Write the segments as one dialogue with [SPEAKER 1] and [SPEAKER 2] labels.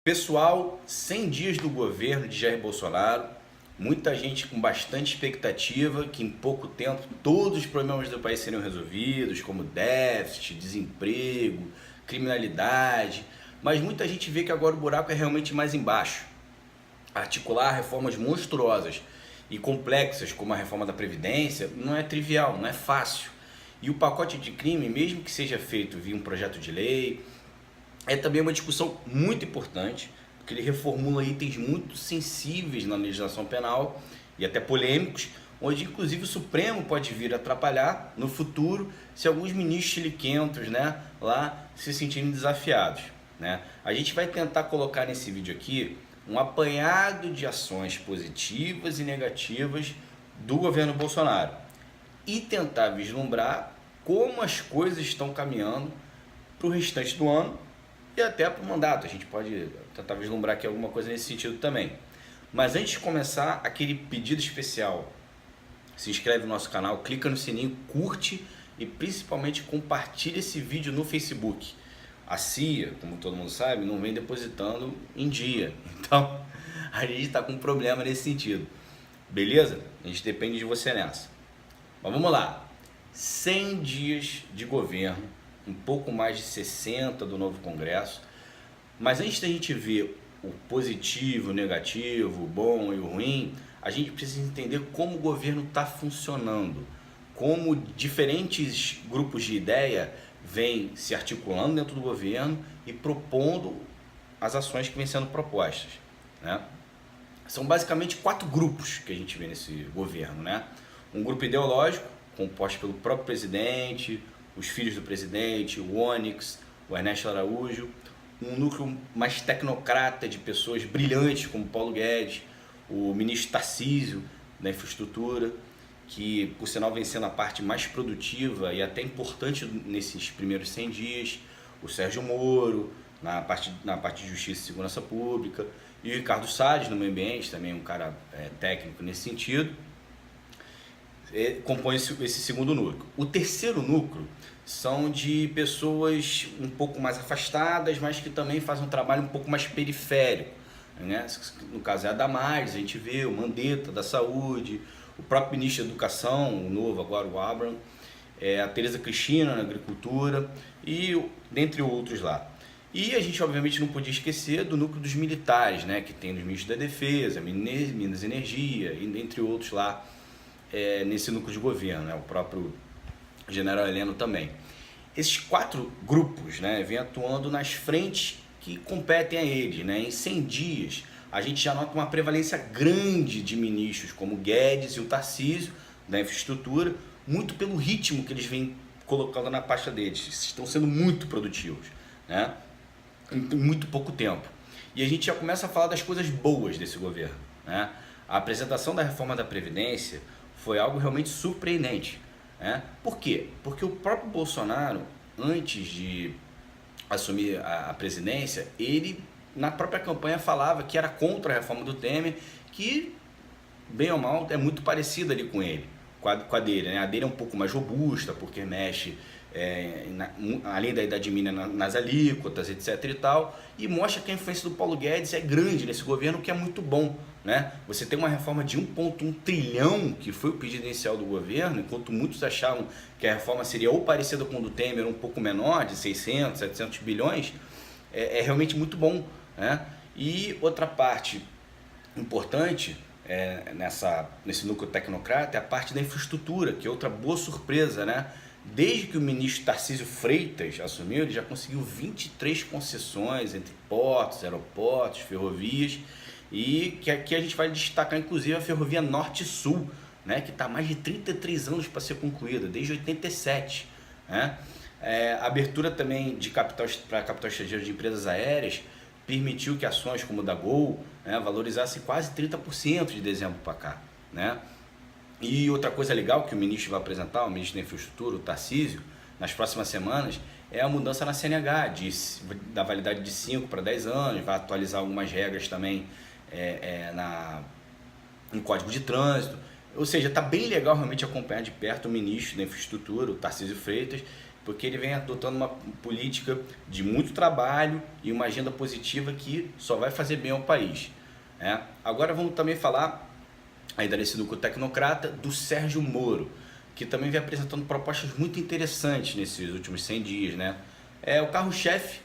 [SPEAKER 1] Pessoal, 100 dias do governo de Jair Bolsonaro, muita gente com bastante expectativa que em pouco tempo todos os problemas do país seriam resolvidos, como déficit, desemprego, criminalidade, mas muita gente vê que agora o buraco é realmente mais embaixo. Articular reformas monstruosas e complexas como a reforma da Previdência não é trivial, não é fácil. E o pacote de crime, mesmo que seja feito via um projeto de lei, é também uma discussão muito importante, porque ele reformula itens muito sensíveis na legislação penal e até polêmicos, onde inclusive o Supremo pode vir a atrapalhar no futuro se alguns ministros chiliquentos, lá se sentirem desafiados. A gente vai tentar colocar nesse vídeo aqui um apanhado de ações positivas e negativas do governo Bolsonaro e tentar vislumbrar como as coisas estão caminhando para o restante do ano e até para o mandato. A gente pode tentar vislumbrar aqui alguma coisa nesse sentido também. Mas antes de começar, aquele pedido especial: se inscreve no nosso canal, clica no sininho, curte e principalmente compartilha esse vídeo no Facebook. A CIA, como todo mundo sabe, não vem depositando em dia, então a gente está com um problema nesse sentido, beleza? A gente depende de você nessa. Mas vamos lá, 100 dias de governo, um pouco mais de 60 do novo Congresso, mas antes da gente ver o positivo, o negativo, o bom e o ruim, a gente precisa entender como o governo está funcionando, como diferentes grupos de ideia vêm se articulando dentro do governo e propondo as ações que vêm sendo propostas. São basicamente 4 grupos que a gente vê nesse governo. Um grupo ideológico, composto pelo próprio presidente, os filhos do presidente, o Onyx, o Ernesto Araújo. Um núcleo mais tecnocrata de pessoas brilhantes como Paulo Guedes, o ministro Tarcísio da infraestrutura, que por sinal vem sendo a parte mais produtiva e até importante nesses primeiros 100 dias, o Sérgio Moro na parte de Justiça e Segurança Pública, e o Ricardo Salles no meio ambiente, também um cara técnico nesse sentido, compõe esse segundo núcleo. O terceiro núcleo são de pessoas um pouco mais afastadas, mas que também fazem um trabalho um pouco mais periférico. No caso é a Damares, a gente vê o Mandetta da Saúde, o próprio ministro da Educação, o novo agora, o Abraham, a Tereza Cristina na Agricultura e dentre outros lá. E a gente obviamente não podia esquecer do núcleo dos militares, que tem os ministros da Defesa, Minas e Energia e dentre outros lá nesse núcleo de governo, o próprio general Heleno também. Esses 4 grupos vêm atuando nas frentes que competem a eles. Em 100 dias a gente já nota uma prevalência grande de ministros como Guedes e o Tarcísio da infraestrutura, muito pelo ritmo que eles vêm colocando na pasta deles. Estão sendo muito produtivos, em muito pouco tempo. E a gente já começa a falar das coisas boas desse governo. A apresentação da reforma da Previdência foi algo realmente surpreendente. Por quê? Porque o próprio Bolsonaro, antes de assumir a presidência, ele na própria campanha falava que era contra a reforma do Temer, que bem ou mal é muito parecida ali com ele, com a dele. A dele é um pouco mais robusta, porque mexe além da idade mínima nas alíquotas, etc e tal, e mostra que a influência do Paulo Guedes é grande nesse governo, o que é muito bom. Você tem uma reforma de 1,1 trilhão, que foi o pedido inicial do governo, enquanto muitos achavam que a reforma seria ou parecida com a do Temer, um pouco menor, de 600, 700 bilhões, é realmente muito bom. E outra parte importante nesse núcleo tecnocrata é a parte da infraestrutura, que é outra boa surpresa. Desde que o ministro Tarcísio Freitas assumiu, ele já conseguiu 23 concessões entre portos, aeroportos, ferrovias, e que aqui a gente vai destacar inclusive a Ferrovia Norte-Sul, que está há mais de 33 anos para ser concluída, desde 87. A abertura também de para capital estrangeiro de empresas aéreas permitiu que ações como o da Gol valorizassem quase 30% de dezembro para cá. E outra coisa legal que o ministro vai apresentar, o ministro da Infraestrutura, o Tarcísio, nas próximas semanas, é a mudança na CNH, da validade de 5 para 10 anos, vai atualizar algumas regras também no Código de Trânsito. Ou seja, está bem legal realmente acompanhar de perto o ministro da Infraestrutura, o Tarcísio Freitas, porque ele vem adotando uma política de muito trabalho e uma agenda positiva que só vai fazer bem ao país. Agora vamos também falar, ainda nesse núcleo tecnocrata, do Sérgio Moro, que também vem apresentando propostas muito interessantes nesses últimos 100 dias. O carro-chefe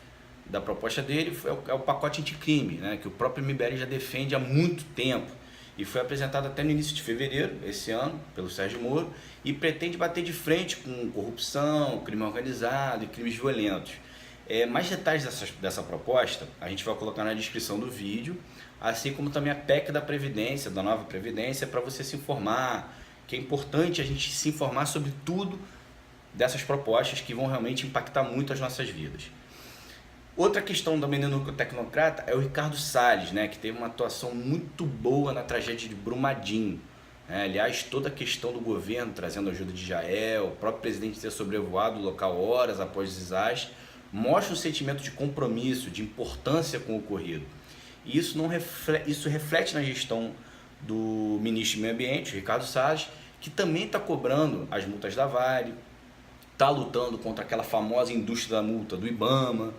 [SPEAKER 1] da proposta dele é o pacote anticrime, que o próprio MBL já defende há muito tempo e foi apresentado até no início de fevereiro esse ano pelo Sérgio Moro e pretende bater de frente com corrupção, crime organizado e crimes violentos. Mais detalhes dessa proposta a gente vai colocar na descrição do vídeo, assim como também a PEC da Previdência, da nova Previdência, para você se informar, que é importante a gente se informar sobre tudo dessas propostas que vão realmente impactar muito as nossas vidas. Outra questão também no núcleo tecnocrata é o Ricardo Salles, que teve uma atuação muito boa na tragédia de Brumadinho. Aliás, toda a questão do governo trazendo ajuda de Jael, o próprio presidente ter sobrevoado o local horas após o desastre, mostra um sentimento de compromisso, de importância com o ocorrido. E isso reflete na gestão do ministro do Meio Ambiente, Ricardo Salles, que também está cobrando as multas da Vale, está lutando contra aquela famosa indústria da multa do IBAMA,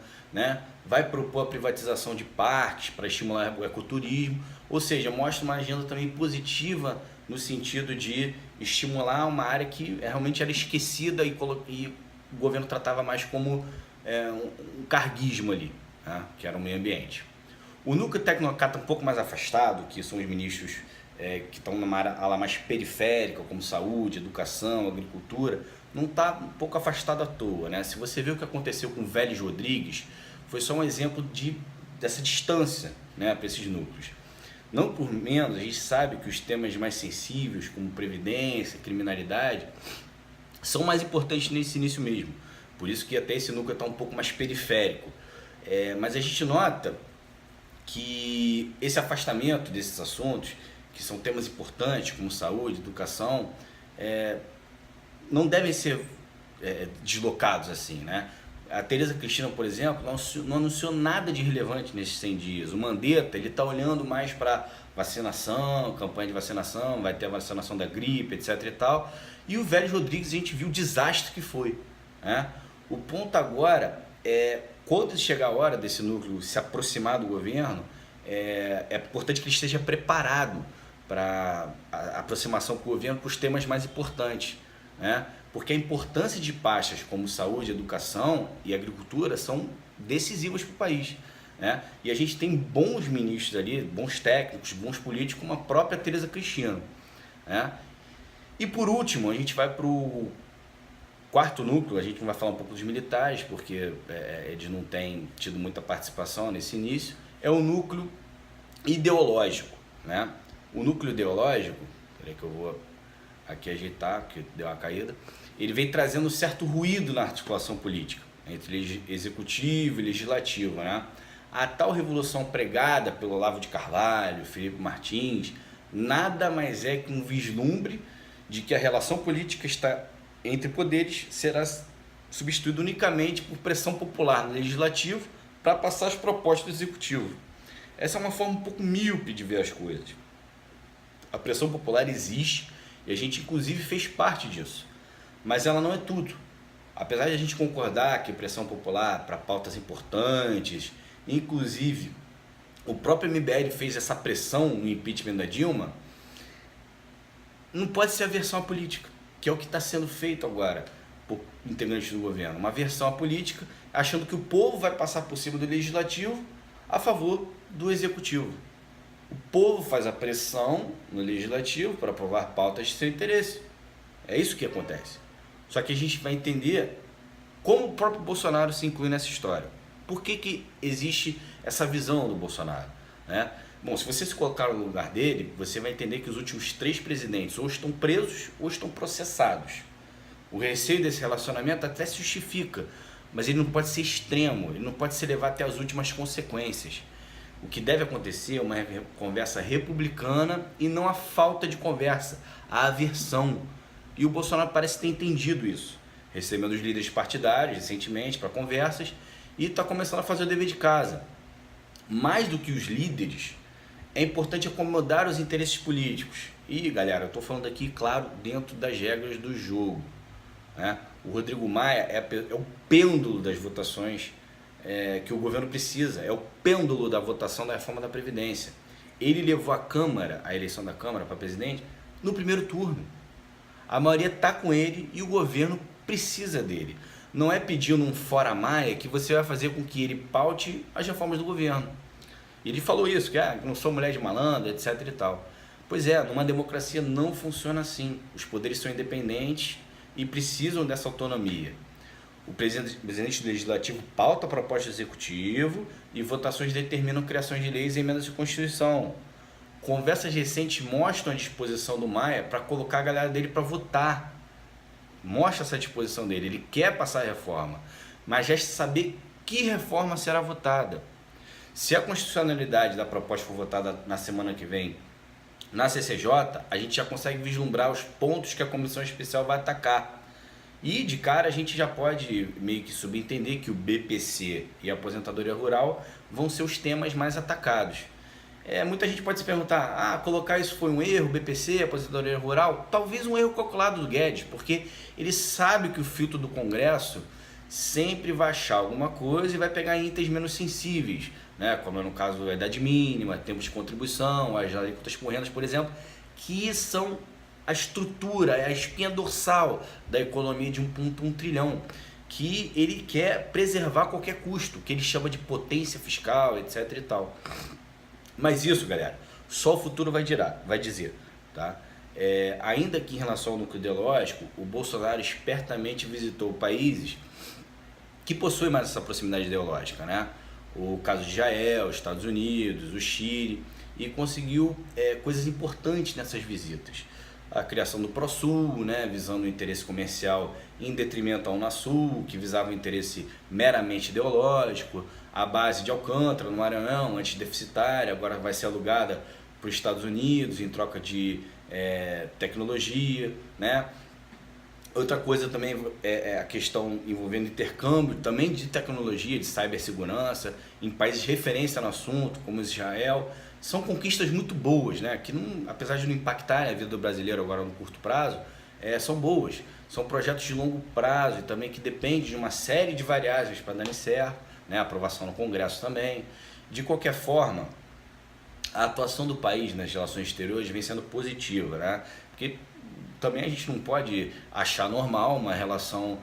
[SPEAKER 1] vai propor a privatização de parques para estimular o ecoturismo, ou seja, mostra uma agenda também positiva no sentido de estimular uma área que realmente era esquecida e o governo tratava mais como um carguismo ali, que era o meio ambiente. O núcleo tecnocrata um pouco mais afastado, que são os ministros que estão numa ala mais periférica, como saúde, educação, agricultura, não está um pouco afastado à toa. Se você vê o que aconteceu com o Vélez Rodrigues, foi só um exemplo dessa distância para esses núcleos. Não por menos, a gente sabe que os temas mais sensíveis, como previdência, criminalidade, são mais importantes nesse início mesmo. Por isso que até esse núcleo está um pouco mais periférico. Mas a gente nota que esse afastamento desses assuntos, que são temas importantes como saúde, educação, não devem ser deslocados assim, A Tereza Cristina, por exemplo, não anunciou nada de relevante nesses 100 dias. O Mandetta, ele está olhando mais para vacinação, campanha de vacinação, vai ter a vacinação da gripe, etc e tal. E o Vélez Rodrigues, a gente viu o desastre que foi. O ponto agora quando chegar a hora desse núcleo se aproximar do governo, é importante que ele esteja preparado para a aproximação com o governo para os temas mais importantes, porque a importância de pastas como saúde, educação e agricultura são decisivas para o país. E a gente tem bons ministros ali, bons técnicos, bons políticos, como a própria Tereza Cristina. E por último, a gente vai para o quarto núcleo. A gente não vai falar um pouco dos militares, porque eles não têm tido muita participação nesse início. É o núcleo ideológico. O núcleo ideológico, peraí que eu vou aqui ajeitar, que deu uma caída, ele vem trazendo um certo ruído na articulação política entre executivo e legislativo. A tal revolução pregada pelo Olavo de Carvalho, Felipe Martins, nada mais é que um vislumbre de que a relação política entre poderes será substituída unicamente por pressão popular no legislativo para passar as propostas do executivo. Essa é uma forma um pouco míope de ver as coisas. A pressão popular existe e a gente inclusive fez parte disso, mas ela não é tudo. Apesar de a gente concordar que pressão popular para pautas importantes, inclusive o próprio MBL fez essa pressão no impeachment da Dilma, não pode ser aversão à política, que é o que está sendo feito agora por integrantes do governo. Uma aversão à política, achando que o povo vai passar por cima do legislativo a favor do executivo. O povo faz a pressão no legislativo para aprovar pautas de seu interesse. É isso que acontece. Só que a gente vai entender como o próprio Bolsonaro se inclui nessa história. Por que existe essa visão do Bolsonaro? Bom, se você se colocar no lugar dele, você vai entender que os últimos 3 presidentes ou estão presos ou estão processados. O receio desse relacionamento até se justifica, mas ele não pode ser extremo, ele não pode ser levado até as últimas consequências. O que deve acontecer é uma conversa republicana e não a falta de conversa, a aversão. E o Bolsonaro parece ter entendido isso, recebendo os líderes partidários recentemente para conversas e está começando a fazer o dever de casa. Mais do que os líderes, é importante acomodar os interesses políticos. E galera, eu estou falando aqui, claro, dentro das regras do jogo. O Rodrigo Maia é o pêndulo das votações que o governo precisa, é o pêndulo da votação da reforma da Previdência. Ele levou a eleição da Câmara para presidente, no primeiro turno. A maioria está com ele e o governo precisa dele. Não é pedindo um fora Maia que você vai fazer com que ele paute as reformas do governo. Ele falou isso, que não sou mulher de malandro, etc e tal. Pois é, numa democracia não funciona assim. Os poderes são independentes e precisam dessa autonomia. O presidente do Legislativo pauta a proposta do Executivo e votações determinam criações de leis e emendas de Constituição. Conversas recentes mostram a disposição do Maia para colocar a galera dele para votar. Mostra essa disposição dele, ele quer passar a reforma, mas resta saber que reforma será votada. Se a constitucionalidade da proposta for votada na semana que vem na CCJ, a gente já consegue vislumbrar os pontos que a comissão especial vai atacar. E de cara a gente já pode meio que subentender que o BPC e a aposentadoria rural vão ser os temas mais atacados. Muita gente pode se perguntar, colocar isso foi um erro, BPC, aposentadoria rural? Talvez um erro calculado do Guedes, porque ele sabe que o filtro do Congresso sempre vai achar alguma coisa e vai pegar itens menos sensíveis, né? Como é no caso da idade mínima, tempos de contribuição, as alíquotas por rendas, por exemplo, que são a estrutura, a espinha dorsal da economia de 1,1 trilhão, que ele quer preservar a qualquer custo, que ele chama de potência fiscal, etc e tal. Mas isso, galera, só o futuro vai dizer, tá? Ainda que em relação ao núcleo ideológico, o Bolsonaro espertamente visitou países que possuem mais essa proximidade ideológica, né? O caso de Israel, os Estados Unidos, o Chile, e conseguiu coisas importantes nessas visitas. A criação do ProSul, né, visando o interesse comercial em detrimento ao Unasul, que visava o interesse meramente ideológico. A base de Alcântara, no Maranhão, antes deficitária, agora vai ser alugada para os Estados Unidos em troca de tecnologia, né? Outra coisa também é a questão envolvendo intercâmbio também de tecnologia, de cibersegurança, em países de referência no assunto, como Israel. São conquistas muito boas, né? Que não, apesar de não impactarem a vida do brasileiro agora no curto prazo, são boas. São projetos de longo prazo e também que dependem de uma série de variáveis para darem certo, né? Aprovação no Congresso também. De qualquer forma, a atuação do país nas relações exteriores vem sendo positiva, né? Porque também a gente não pode achar normal uma relação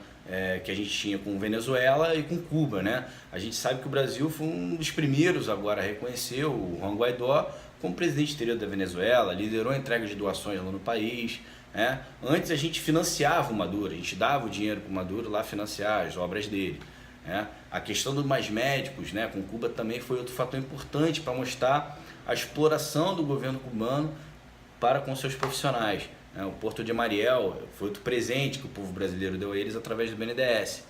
[SPEAKER 1] que a gente tinha com Venezuela e com Cuba, né? A gente sabe que o Brasil foi um dos primeiros agora a reconhecer o Juan Guaidó como presidente exterior da Venezuela, liderou a entrega de doações lá no país, né? Antes a gente financiava o Maduro, a gente dava o dinheiro para o Maduro lá financiar as obras dele, né? A questão dos mais médicos, né, com Cuba também foi outro fator importante para mostrar a exploração do governo cubano para com seus profissionais. O Porto de Mariel foi outro presente que o povo brasileiro deu a eles através do BNDES.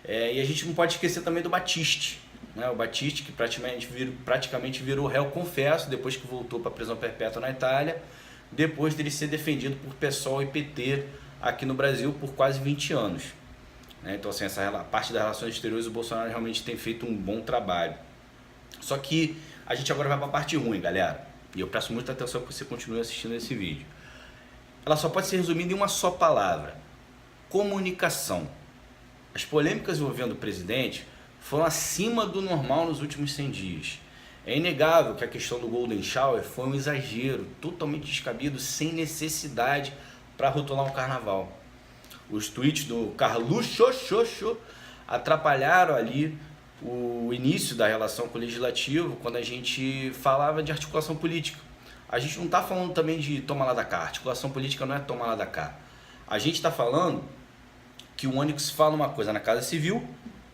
[SPEAKER 1] E a gente não pode esquecer também do Batiste, né? O Batiste, que praticamente virou réu confesso depois que voltou para a prisão perpétua na Itália, depois dele ser defendido por PSOL e PT aqui no Brasil por quase 20 anos. Então, assim, essa parte das relações exteriores, o Bolsonaro realmente tem feito um bom trabalho. Só que a gente agora vai para a parte ruim, galera. E eu peço muita atenção que você continue assistindo esse vídeo. Ela só pode ser resumida em uma só palavra: comunicação. As polêmicas envolvendo o presidente foram acima do normal nos últimos 100 dias. É inegável que a questão do Golden Shower foi um exagero, totalmente descabido, sem necessidade para rotular um carnaval. Os tweets do Carluxo atrapalharam ali o início da relação com o Legislativo, quando a gente falava de articulação política. A gente não está falando também de toma lá da cá. Articulação política não é toma lá da cá. A gente está falando que o Onyx fala uma coisa na Casa Civil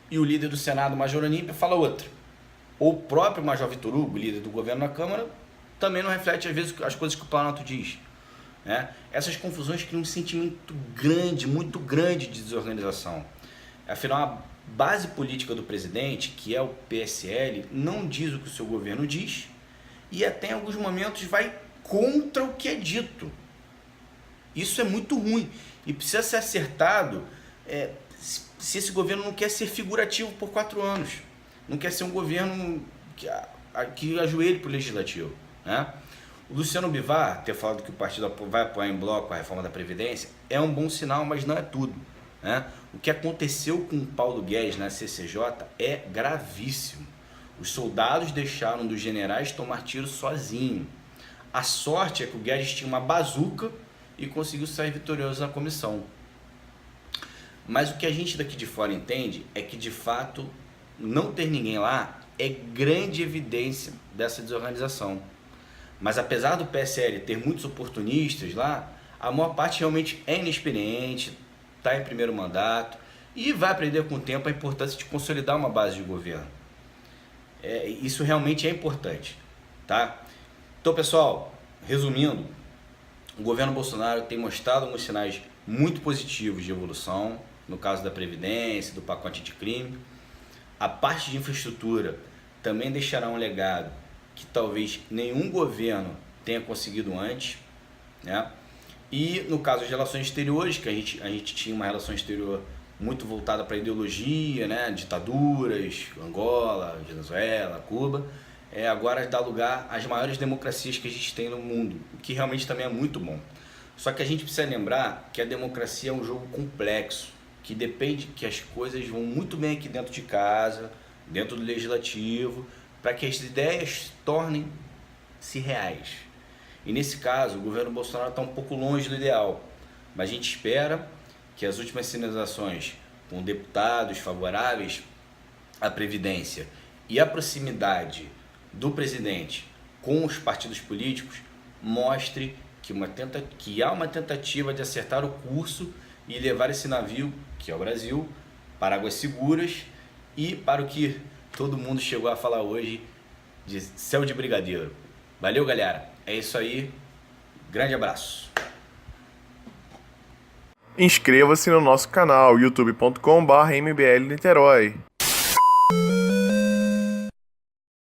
[SPEAKER 1] e o líder do Senado, Major Olímpio, fala outra. Ou o próprio Major Vitor Hugo, líder do governo na Câmara, também não reflete às vezes as coisas que o Planalto diz, né? Essas confusões criam um sentimento grande, muito grande de desorganização. Afinal, a base política do presidente, que é o PSL, não diz o que o seu governo diz, e até em alguns momentos vai contra o que é dito. Isso é muito ruim e precisa ser acertado se esse governo não quer ser figurativo por 4 anos, não quer ser um governo que ajoelhe para o Legislativo, né? O Luciano Bivar ter falado que o partido vai apoiar em bloco a reforma da Previdência é um bom sinal, mas não é tudo, né? O que aconteceu com o Paulo Guedes na CCJ é gravíssimo. Os soldados deixaram dos generais tomar tiro sozinho. A sorte é que o Guedes tinha uma bazuca e conseguiu sair vitorioso na comissão. Mas o que a gente daqui de fora entende é que, de fato, não ter ninguém lá é grande evidência dessa desorganização. Mas apesar do PSL ter muitos oportunistas lá, a maior parte realmente é inexperiente, está em primeiro mandato e vai aprender com o tempo a importância de consolidar uma base de governo. Isso realmente é importante, tá? Então, pessoal, resumindo, o governo Bolsonaro tem mostrado alguns sinais muito positivos de evolução, no caso da Previdência, do pacote de crime. A parte de infraestrutura também deixará um legado que talvez nenhum governo tenha conseguido antes, né? E no caso das relações exteriores, que a gente tinha uma relação exterior muito voltada para a ideologia, né? Ditaduras, Angola, Venezuela, Cuba, agora dá lugar às maiores democracias que a gente tem no mundo, o que realmente também é muito bom. Só que a gente precisa lembrar que a democracia é um jogo complexo, que depende que as coisas vão muito bem aqui dentro de casa, dentro do legislativo, para que as ideias tornem-se reais. E nesse caso, o governo Bolsonaro está um pouco longe do ideal, mas a gente espera que as últimas sinalizações com deputados favoráveis à Previdência e a proximidade do presidente com os partidos políticos mostre que há uma tentativa de acertar o curso e levar esse navio, que é o Brasil, para águas seguras e para o que todo mundo chegou a falar hoje de céu de brigadeiro. Valeu, galera. É isso aí. Grande abraço.
[SPEAKER 2] Inscreva-se no nosso canal youtube.com/mblniterói.